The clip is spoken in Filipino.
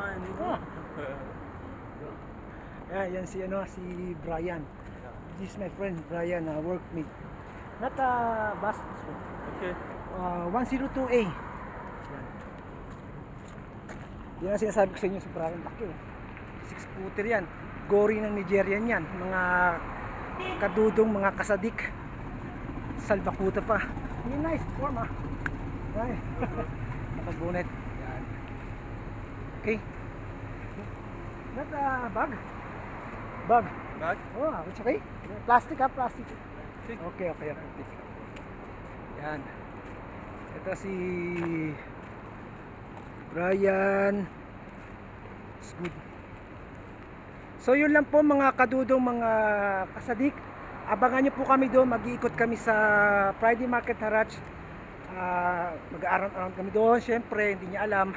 Ah. Yan si Brian. This is my friend Brian, workmate. Not bus this one. Okay. 102A. Yan ang sinasabi ko sa inyo, si Brian Bakyo. Six footer yan. Gory ng Nigerian yan. Mga kadudong, mga kasadik. Salbakuta pa. Yung nice form Ay. Nakabunet. Yan. Okay. Not bag. Bag. Bag? Oh, it's okay. Plastic plastic. Okay. Okay. Yan. Ito si Brian. It's good. So yun lang po mga kadudong, mga kasadik. Abangan nyo po kami doon. Mag-iikot kami sa Friday Market Haraj. Mag-aaround kami doon. Siyempre, hindi niya alam.